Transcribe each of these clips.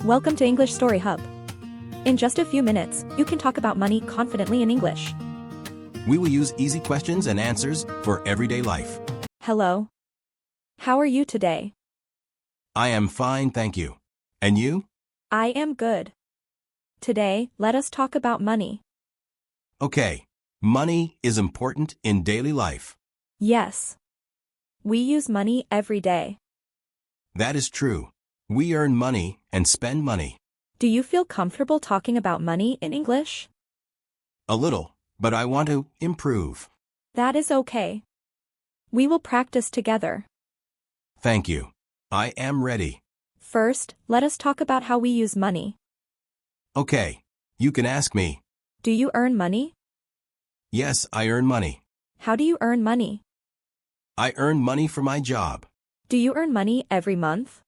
Welcome to English Story Hub. In just a few minutes, you can talk about money confidently in English. We will use easy questions and answers for everyday life. Hello. How are you today? I am fine, thank you. And you? I am good. Today, let us talk about money. Okay. Money is important in daily life. Yes. We use money every day. That is true. We earn money and spend money. Do you feel comfortable talking about money in English? A little, but I want to improve. That is okay. We will practice together. Thank you. I am ready. First, let us talk about how we use money. Okay. You can ask me. Do you earn money? Yes, I earn money. How do you earn money? I earn money for my job. Do you earn money every month?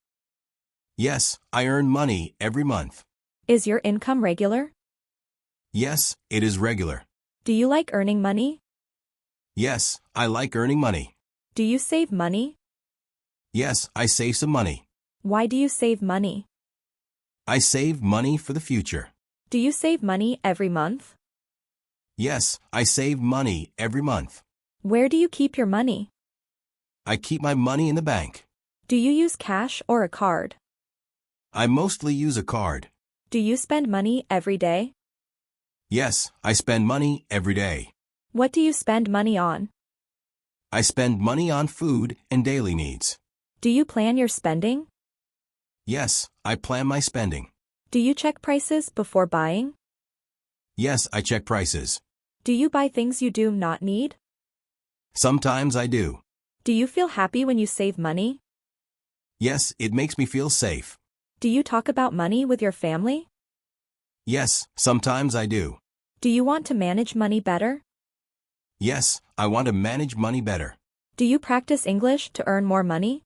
Yes, I earn money every month. Is your income regular? Yes, it is regular. Do you like earning money? Yes, I like earning money. Do you save money? Yes, I save some money. Why do you save money? I save money for the future. Do you save money every month? Yes, I save money every month. Where do you keep your money? I keep my money in the bank. Do you use cash or a card? I mostly use a card. Do you spend money every day? Yes, I spend money every day. What do you spend money on? I spend money on food and daily needs. Do you plan your spending? Yes, I plan my spending. Do you check prices before buying? Yes, I check prices. Do you buy things you do not need? Sometimes I do. Do you feel happy when you save money? Yes, it makes me feel safe. Do you talk about money with your family? Yes, sometimes I do. Do you want to manage money better? Yes, I want to manage money better. Do you practice English to earn more money?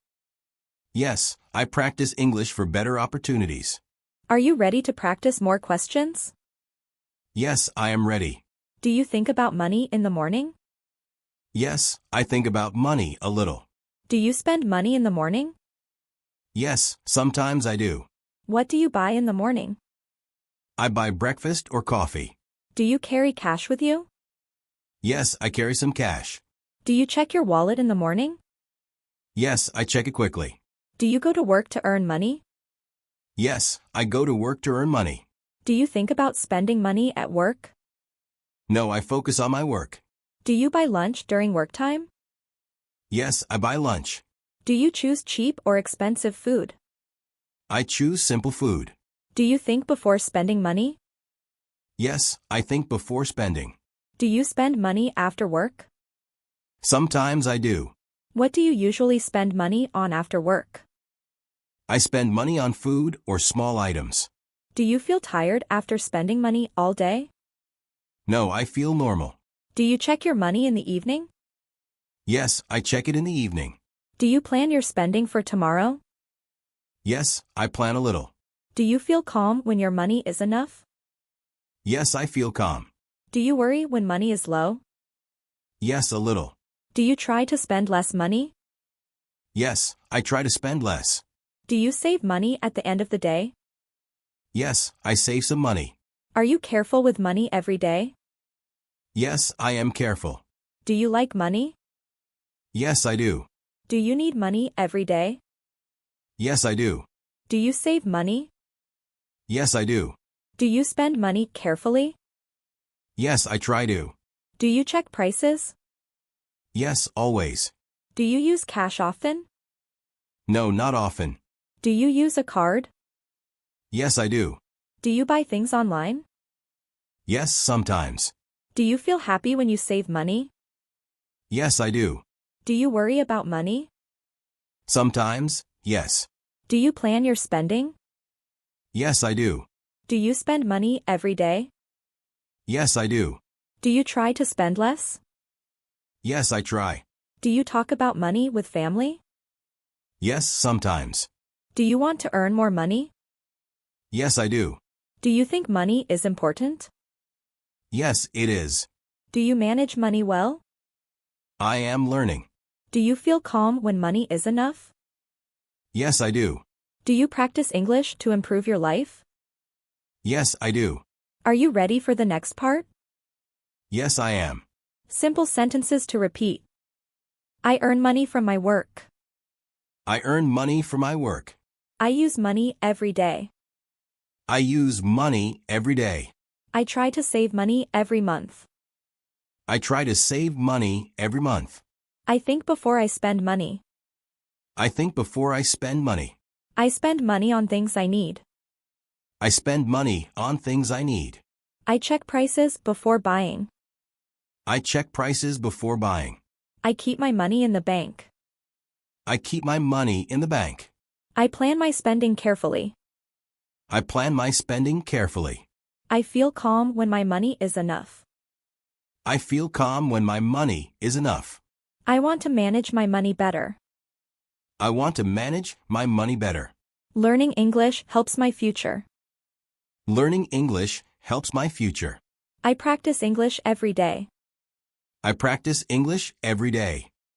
Yes, I practice English for better opportunities. Are you ready to practice more questions? Yes, I am ready. Do you think about money in the morning? Yes, I think about money a little. Do you spend money in the morning? Yes, sometimes I do. What do you buy in the morning? I buy breakfast or coffee. Do you carry cash with you? Yes, I carry some cash. Do you check your wallet in the morning? Yes, I check it quickly. Do you go to work to earn money? Yes, I go to work to earn money. Do you think about spending money at work? No, I focus on my work. Do you buy lunch during work time? Yes, I buy lunch. Do you choose cheap or expensive food? I choose simple food. Do you think before spending money? Yes, I think before spending. Do you spend money after work? Sometimes I do. What do you usually spend money on after work? I spend money on food or small items. Do you feel tired after spending money all day? No, I feel normal. Do you check your money in the evening? Yes, I check it in the evening. Do you plan your spending for tomorrow? Yes, I plan a little. Do you feel calm when your money is enough? Yes, I feel calm. Do you worry when money is low? Yes, a little. Do you try to spend less money? Yes, I try to spend less. Do you save money at the end of the day? Yes, I save some money. Are you careful with money every day? Yes, I am careful. Do you like money? Yes, I do. Do you need money every day? Yes, I do. Do you save money? Yes, I do. Do you spend money carefully? Yes, I try to. Do you check prices? Yes, always. Do you use cash often? No, not often. Do you use a card? Yes, I do. Do you buy things online? Yes, sometimes. Do you feel happy when you save money? Yes, I do. Do you worry about money? Sometimes, yes. Do you plan your spending? Yes, I do. Do you spend money every day? Yes, I do. Do you try to spend less? Yes, I try. Do you talk about money with family? Yes, sometimes. Do you want to earn more money? Yes, I do. Do you think money is important? Yes, it is. Do you manage money well? I am learning. Do you feel calm when money is enough? Yes, I do. Do you practice English to improve your life? Yes, I do. Are you ready for the next part? Yes, I am. Simple sentences to repeat. I earn money from my work. I earn money for my work. I use money every day. I use money every day. I try to save money every month. I try to save money every month. I think before I spend money. I think before I spend money. I spend money on things I need. I spend money on things I need. I check prices before buying. I check prices before buying. I keep my money in the bank. I keep my money in the bank. I plan my spending carefully. I plan my spending carefully. I feel calm when my money is enough. I feel calm when my money is enough. I want to manage my money better. I want to manage my money better. Learning English helps my future. Learning English helps my future. I practice English every day. I practice English every day.